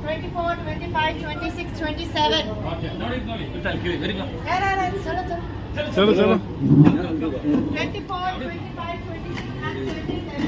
24, 25, 26, 27. चलो चलो 24, 25, 26 and 27.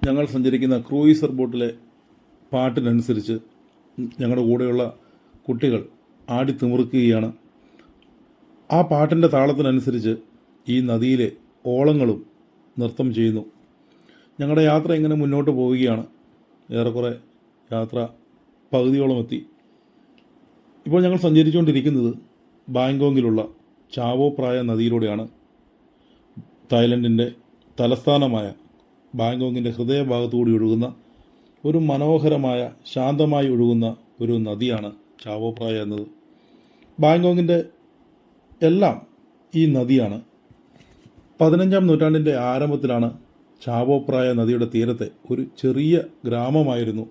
ഞങ്ങൾ സഞ്ചരിക്കുന്ന ക്രൂയിസർ ബോട്ടിലെ പാട്ടിനനുസരിച്ച് ഞങ്ങളുടെ കൂടെയുള്ള കുട്ടികൾ ആടിത്തിമിർക്കുകയാണ്. ആ പാട്ടിൻ്റെ താളത്തിനനുസരിച്ച് ഈ നദിയിലെ ഓളങ്ങളും നൃത്തം ചെയ്യുന്നു. ഞങ്ങളുടെ യാത്ര ഇങ്ങനെ മുന്നോട്ട് പോവുകയാണ്. ഏറെക്കുറെ യാത്ര പകുതിയോളം എത്തി. ഇപ്പോൾ ഞങ്ങൾ സഞ്ചരിച്ചുകൊണ്ടിരിക്കുന്നത് ബാങ്കോങ്ങിലുള്ള ചാവോ പ്രായ നദിയിലൂടെയാണ്. തായ്ലൻഡിൻ്റെ തലസ്ഥാനമായ ബാങ്കോങ്ങിൻ്റെ ഹൃദയഭാഗത്തുകൂടി ഒഴുകുന്ന ഒരു മനോഹരമായ ശാന്തമായി ഒഴുകുന്ന ഒരു നദിയാണ് ചാവോ പ്രായ എന്നത്. ബാങ്കോങ്ങിൻ്റെ എല്ലാം ഈ നദിയാണ്. 15-ാം നൂറ്റാണ്ടിൻ്റെ ആരംഭത്തിലാണ് ചാവോ പ്രായ നദിയുടെ തീരത്തെ ഒരു ചെറിയ ഗ്രാമമായിരുന്നു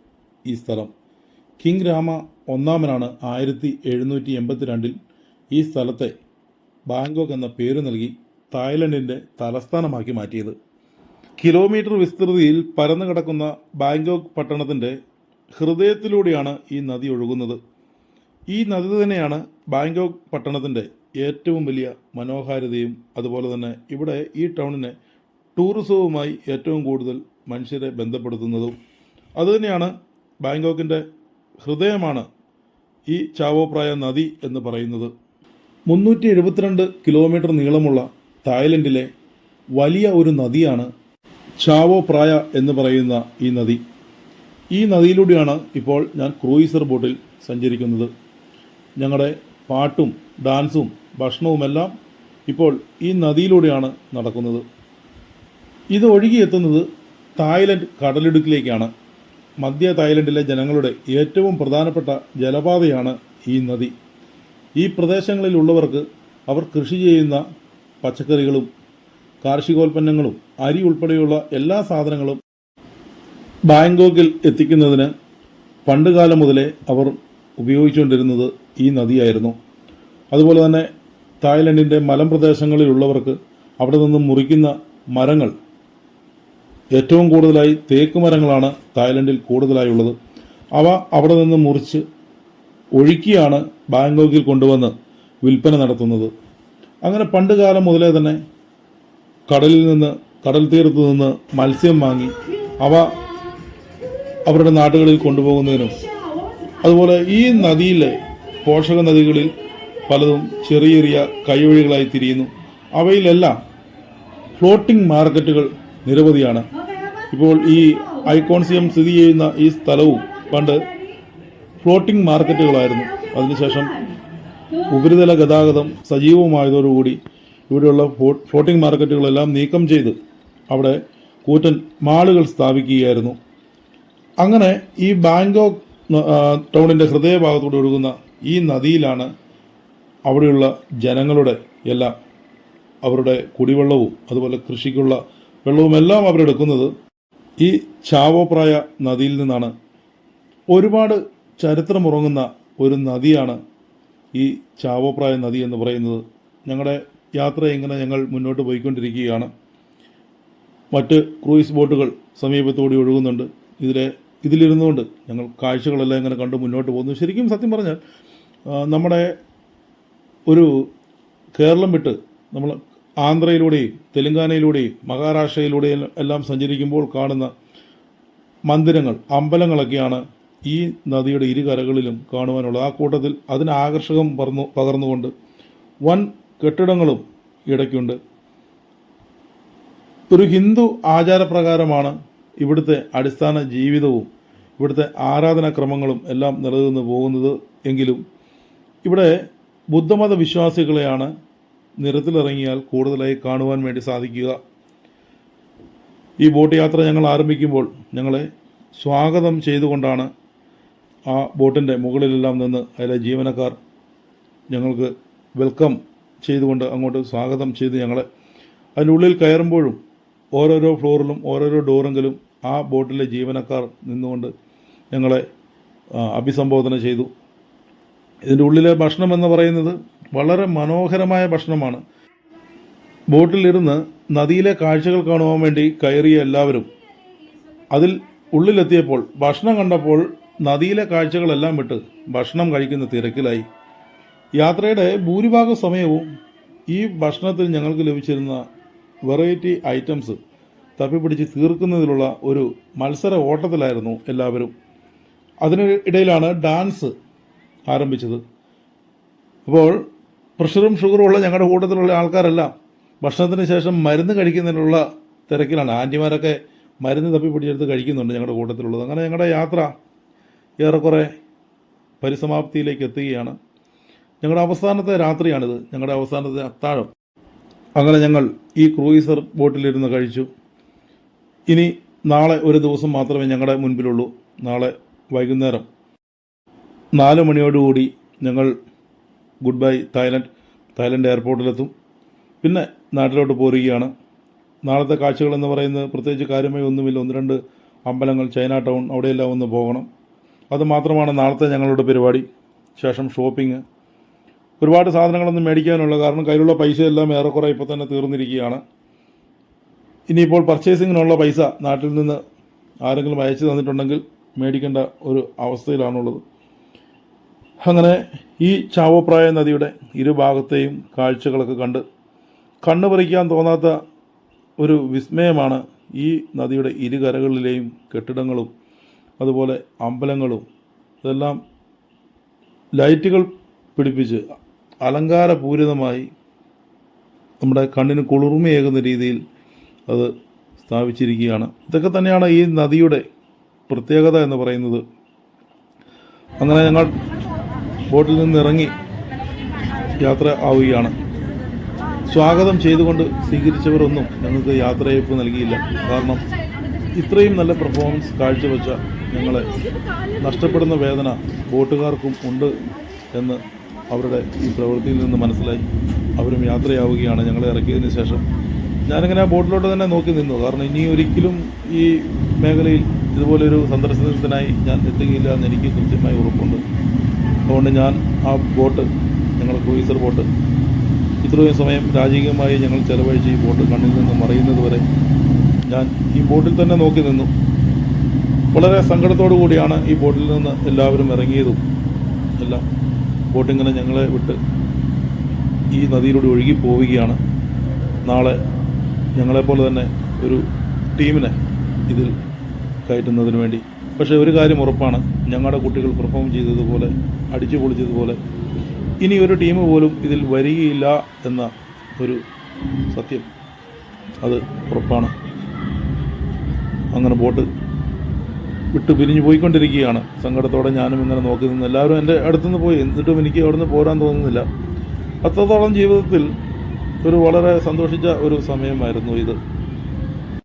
ഈ സ്ഥലം. കിങ് രാമ ഒന്നാമനാണ് 1782 ഈ സ്ഥലത്തെ ബാങ്കോക്ക് എന്ന പേര് നൽകി തായ്ലൻഡിൻ്റെ തലസ്ഥാനമാക്കി മാറ്റിയത്. കിലോമീറ്റർ വിസ്തൃതിയിൽ പരന്നു കിടക്കുന്ന ബാങ്കോക്ക് പട്ടണത്തിൻ്റെ ഹൃദയത്തിലൂടെയാണ് ഈ നദി ഒഴുകുന്നത്. ഈ നദി തന്നെയാണ് ബാങ്കോക്ക് പട്ടണത്തിൻ്റെ ഏറ്റവും വലിയ മനോഹാരിതയും അതുപോലെ തന്നെ ഇവിടെ ഈ ടൗണിനെ ടൂറിസവുമായി ഏറ്റവും കൂടുതൽ മനുഷ്യരെ ബന്ധപ്പെടുത്തുന്നതും. അതുതന്നെയാണ് ബാങ്കോക്കിൻ്റെ ഹൃദയമാണ് ഈ ചാവോ പ്രായ നദി എന്ന് പറയുന്നത്. 372 കിലോമീറ്റർ നീളമുള്ള തായ്ലൻഡിലെ വലിയ ഒരു നദിയാണ് ചാവോ പ്രായ എന്ന് പറയുന്ന ഈ നദി. ഈ നദിയിലൂടെയാണ് ഇപ്പോൾ ഞാൻ ക്രൂയിസർ ബോട്ടിൽ സഞ്ചരിക്കുന്നത്. ഞങ്ങളുടെ പാട്ടും ഡാൻസും ഭക്ഷണവുമെല്ലാം ഇപ്പോൾ ഈ നദിയിലൂടെയാണ് നടക്കുന്നത്. ഇത് ഒഴുകിയെത്തുന്നത് തായ്ലൻഡ് കടലിടുക്കിലേക്കാണ്. മധ്യ തായ്ലൻഡിലെ ജനങ്ങളുടെ ഏറ്റവും പ്രധാനപ്പെട്ട ജലപാതയാണ് ഈ നദി. ഈ പ്രദേശങ്ങളിലുള്ളവർക്ക് അവർ കൃഷി ചെയ്യുന്ന പച്ചക്കറികളും കാർഷികോൽപ്പന്നങ്ങളും അരി ഉൾപ്പെടെയുള്ള എല്ലാ സാധനങ്ങളും ബാങ്കോക്കിൽ എത്തിക്കുന്നതിന് പണ്ടുകാലം മുതലേ അവർ ഉപയോഗിച്ചുകൊണ്ടിരുന്നത് ഈ നദിയായിരുന്നു. അതുപോലെ തന്നെ തായ്ലൻഡിൻ്റെ മലമ്പ്രദേശങ്ങളിലുള്ളവർക്ക് അവിടെ നിന്നും മുറിക്കുന്ന മരങ്ങൾ ഏറ്റവും കൂടുതലായി തേക്ക് മരങ്ങളാണ് തായ്ലൻഡിൽ കൂടുതലായുള്ളത്. അവ അവിടെ നിന്ന് മുറിച്ച് ഒഴുക്കിയാണ് ബാങ്കോക്കിൽ കൊണ്ടുവന്ന് വിൽപ്പന നടത്തുന്നത്. അങ്ങനെ പണ്ടുകാലം മുതലേ തന്നെ കടൽ തീരത്തു നിന്ന് മത്സ്യം വാങ്ങി അവ അവരുടെ നാടുകളിൽ കൊണ്ടുപോകുന്നതിനും അതുപോലെ ഈ നദിയിലെ പോഷക നദികളിൽ പലതും ചെറിയ ചെറിയ കൈവഴികളായി തിരിയുന്നു. അവയിലെല്ലാം ഫ്ലോട്ടിംഗ് മാർക്കറ്റുകൾ നിരവധിയാണ്. ഇപ്പോൾ ഈ ഐക്കോൺസിയം സ്ഥിതി ചെയ്യുന്ന ഈ സ്ഥലവും പണ്ട് ഫ്ലോട്ടിംഗ് മാർക്കറ്റുകളായിരുന്നു. അതിനുശേഷം ഉപരിതല ഗതാഗതം സജീവമായതോടുകൂടി ഇവിടെയുള്ള ഫ്ലോട്ടിംഗ് മാർക്കറ്റുകളെല്ലാം നീക്കം ചെയ്ത് അവിടെ കൂറ്റൻ മാളുകൾ സ്ഥാപിക്കുകയായിരുന്നു. അങ്ങനെ ഈ ബാങ്കോക്ക് ടൗണിൻ്റെ ഹൃദയഭാഗത്തൂടെ ഒഴുകുന്ന ഈ നദിയിലാണ് അവിടെയുള്ള ജനങ്ങളുടെ എല്ലാം അവരുടെ കുടിവെള്ളവും അതുപോലെ കൃഷിക്കുള്ള വെള്ളവുമെല്ലാം അവരെടുക്കുന്നത് ഈ ചാവോ പ്രായ നദിയിൽ നിന്നാണ്. ഒരുപാട് ചരിത്രമുറങ്ങുന്ന ഒരു നദിയാണ് ഈ ചാവോ പ്രായ നദി എന്ന് പറയുന്നത്. ഞങ്ങളുടെ യാത്ര ഇങ്ങനെ ഞങ്ങൾ മുന്നോട്ട് പോയിക്കൊണ്ടിരിക്കുകയാണ്. മറ്റ് ക്രൂയിസ് ബോട്ടുകൾ സമീപത്തോടെ ഒഴുകുന്നുണ്ട്. ഇതിലിരുന്നുകൊണ്ട് ഞങ്ങൾ കാഴ്ചകളെല്ലാം ഇങ്ങനെ കണ്ട് മുന്നോട്ട് പോകുന്നു. ശരിക്കും സത്യം പറഞ്ഞാൽ നമ്മുടെ ഒരു കേരളം വിട്ട് നമ്മൾ ആന്ധ്രയിലൂടെയും തെലുങ്കാനയിലൂടെയും മഹാരാഷ്ട്രയിലൂടെയും എല്ലാം സഞ്ചരിക്കുമ്പോൾ കാണുന്ന മന്ദിരങ്ങൾ, അമ്പലങ്ങളൊക്കെയാണ് ഈ നദിയുടെ ഇരുകരകളിലും കാണുവാനുള്ളത്. ആ കൂട്ടത്തിൽ അതിന് ആകർഷകം പകർന്നുകൊണ്ട് വൻ കെട്ടിടങ്ങളും ഇടയ്ക്കുണ്ട്. ഒരു ഹിന്ദു ആചാരപ്രകാരമാണ് ഇവിടുത്തെ അടിസ്ഥാന ജീവിതവും ഇവിടുത്തെ ആരാധനാക്രമങ്ങളും എല്ലാം നിലനിന്ന് പോകുന്നത് എങ്കിലും ഇവിടെ ബുദ്ധമത വിശ്വാസികളെയാണ് നിരത്തിലിറങ്ങിയാൽ കൂടുതലായി കാണുവാൻ വേണ്ടി സാധിക്കുക. ഈ ബോട്ട് യാത്ര ഞങ്ങൾ ആരംഭിക്കുമ്പോൾ ഞങ്ങളെ സ്വാഗതം ചെയ്തുകൊണ്ടാണ് ആ ബോട്ടിൻ്റെ മുകളിലെല്ലാം നിന്ന് അതിലെ ജീവനക്കാർ ഞങ്ങൾക്ക് വെൽക്കം ചെയ്തുകൊണ്ട് അങ്ങോട്ട് സ്വാഗതം ചെയ്ത് ഞങ്ങളെ അതിൻ്റെ ഉള്ളിൽ കയറുമ്പോഴും ഓരോരോ ഫ്ലോറിലും ഓരോരോ ഡോറെങ്കിലും ആ ബോട്ടിലെ ജീവനക്കാർ നിന്നുകൊണ്ട് ഞങ്ങളെ അഭിസംബോധന ചെയ്തു. ഇതിൻ്റെ ഉള്ളിലെ ഭക്ഷണം എന്ന് പറയുന്നത് വളരെ മനോഹരമായ ഭക്ഷണമാണ്. ബോട്ടിലിരുന്ന് നദിയിലെ കാഴ്ചകൾ കാണുവാൻ വേണ്ടി കയറിയ എല്ലാവരും അതിൽ ഉള്ളിലെത്തിയപ്പോൾ ഭക്ഷണം കണ്ടപ്പോൾ നദിയിലെ കാഴ്ചകളെല്ലാം വിട്ട് ഭക്ഷണം കഴിക്കുന്ന തിരക്കിലായി. യാത്രയുടെ ഭൂരിഭാഗം സമയവും ഈ ഭക്ഷണത്തിൽ ഞങ്ങൾക്ക് ലഭിച്ചിരുന്ന വെറൈറ്റി ഐറ്റംസ് തപ്പിപ്പിടിച്ച് തീർക്കുന്നതിലുള്ള ഒരു മത്സര ഓട്ടത്തിലായിരുന്നു എല്ലാവരും. അതിനിടയിലാണ് ഡാൻസ് ആരംഭിച്ചത്. അപ്പോൾ പ്രഷറും ഷുഗറും ഉള്ള ഞങ്ങളുടെ കൂട്ടത്തിലുള്ള ആൾക്കാരെല്ലാം ഭക്ഷണത്തിന് ശേഷം മരുന്ന് കഴിക്കുന്നതിനുള്ള തിരക്കിലാണ്. ആൻറ്റിമാരൊക്കെ മരുന്ന് തപ്പിപ്പിടിച്ചെടുത്ത് കഴിക്കുന്നുണ്ട് ഞങ്ങളുടെ കൂട്ടത്തിലുള്ളത്. അങ്ങനെ ഞങ്ങളുടെ യാത്ര ഏറെക്കുറെ പരിസമാപ്തിയിലേക്ക് എത്തുകയാണ്. ഞങ്ങളുടെ അവസാനത്തെ രാത്രിയാണിത്, ഞങ്ങളുടെ അവസാനത്തെ അത്താഴം. അങ്ങനെ ഞങ്ങൾ ഈ ക്രൂയിസർ ബോട്ടിലിരുന്ന് കഴിച്ചു. ഇനി നാളെ ഒരു ദിവസം മാത്രമേ ഞങ്ങളുടെ മുൻപിലുള്ളൂ. നാളെ വൈകുന്നേരം 4 മണിയോടുകൂടി ഞങ്ങൾ ഗുഡ് ബൈ തായ്ലൻഡ് എയർപോർട്ടിലെത്തും. പിന്നെ നാട്ടിലോട്ട് പോരുകയാണ്. നാളത്തെ കാഴ്ചകളെന്ന് പറയുന്നത് പ്രത്യേകിച്ച് കാര്യമായി ഒന്നുമില്ല. 1-2 അമ്പലങ്ങൾ, ചൈന ടൗൺ, അവിടെയെല്ലാം ഒന്ന് പോകണം. അത് മാത്രമാണ് നാളത്തെ ഞങ്ങളുടെ പരിപാടി. ശേഷം ഷോപ്പിംഗ്, ഒരുപാട് സാധനങ്ങളൊന്നും മേടിക്കാനുള്ള, കാരണം കയ്യിലുള്ള പൈസയെല്ലാം ഏറെക്കുറെ ഇപ്പോൾ തന്നെ തീർന്നിരിക്കുകയാണ്. ഇനിയിപ്പോൾ പർച്ചേസിങ്ങിനുള്ള പൈസ നാട്ടിൽ നിന്ന് ആരെങ്കിലും അയച്ചു തന്നിട്ടുണ്ടെങ്കിൽ മേടിക്കേണ്ട ഒരു അവസ്ഥയിലാണുള്ളത്. അങ്ങനെ ഈ ചാവോപ്രായ നദിയുടെ ഇരുഭാഗത്തെയും കാഴ്ചകളൊക്കെ കണ്ട് കണ്ണു പറിക്കാൻ തോന്നാത്ത ഒരു വിസ്മയമാണ് ഈ നദിയുടെ ഇരുകരകളിലെയും കെട്ടിടങ്ങളും അതുപോലെ അമ്പലങ്ങളും. ഇതെല്ലാം ലൈറ്റുകൾ പിടിപ്പിച്ച് അലങ്കാരപൂരിതമായി നമ്മുടെ കണ്ണിന് കുളിർമയേകുന്ന രീതിയിൽ അത് സ്ഥാപിച്ചിരിക്കുകയാണ്. ഇതൊക്കെ തന്നെയാണ് ഈ നദിയുടെ പ്രത്യേകത എന്ന് പറയുന്നത്. അങ്ങനെ ഞങ്ങൾ ബോട്ടിൽ നിന്നിറങ്ങി യാത്ര ആവുകയാണ്. സ്വാഗതം ചെയ്തുകൊണ്ട് സ്വീകരിച്ചവരൊന്നും ഞങ്ങൾക്ക് യാത്രയയപ്പ് നൽകിയില്ല. കാരണം ഇത്രയും നല്ല പെർഫോമൻസ് കാഴ്ചവെച്ച ഞങ്ങളെ നഷ്ടപ്പെടുന്ന വേദന ബോട്ടുകാർക്കും ഉണ്ട് എന്ന് അവരുടെ ഈ പ്രവൃത്തിയിൽ നിന്ന് മനസ്സിലായി. അവരും യാത്രയാവുകയാണ്. ഞങ്ങളെ ഇറക്കിയതിന് ശേഷം ഞാനിങ്ങനെ ആ ബോട്ടിലോട്ട് തന്നെ നോക്കി നിന്നു. കാരണം ഇനി ഒരിക്കലും ഈ മേഖലയിൽ ഇതുപോലൊരു സന്ദർശനത്തിനായി ഞാൻ എത്തുകയില്ല എന്ന് എനിക്ക് കൃത്യമായി ഉറപ്പുണ്ട്. അതുകൊണ്ട് ഞാൻ ആ ബോട്ട്, ഞങ്ങളുടെ ക്രൂയിസർ ബോട്ട്, ഇത്രയും സമയം രാജകീയമായി ഞങ്ങൾ ചെലവഴിച്ച് ഈ ബോട്ട് കണ്ണിൽ നിന്ന് മറയുന്നത് വരെ ഞാൻ ഈ ബോട്ടിൽ തന്നെ നോക്കി നിന്നു. വളരെ സങ്കടത്തോടു കൂടിയാണ് ഈ ബോട്ടിൽ നിന്ന് എല്ലാവരും ഇറങ്ങിയതും എല്ലാം. ബോട്ടിങ്ങനെ ഞങ്ങളെ വിട്ട് ഈ നദിയിലൂടെ ഒഴുകി പോവുകയാണ്. നാളെ ഞങ്ങളെപ്പോലെ തന്നെ ഒരു ടീമിനെ ഇതിൽ കയറ്റുന്നതിന് വേണ്ടി. പക്ഷേ ഒരു കാര്യം ഉറപ്പാണ്, ഞങ്ങളുടെ കുട്ടികൾ പെർഫോം ചെയ്തതുപോലെ, അടിച്ചു പൊളിച്ചതുപോലെ ഇനി ഒരു ടീം പോലും ഇതിൽ വരികയില്ല എന്ന ഒരു സത്യം അത് ഉറപ്പാണ്. അങ്ങനെ ബോട്ട് വിട്ട് പിരിഞ്ഞു പോയിക്കൊണ്ടിരിക്കുകയാണ്. സങ്കടത്തോടെ ഞാനും ഇങ്ങനെ നോക്കി നിന്ന്. എല്ലാവരും എൻ്റെ അടുത്തുനിന്ന് പോയി, എന്നിട്ടും എനിക്ക് അവിടുന്ന് പോരാൻ തോന്നുന്നില്ല. അത്രത്തോളം ജീവിതത്തിൽ ഒരു വളരെ സന്തോഷിച്ച ഒരു സമയമായിരുന്നു ഇത്.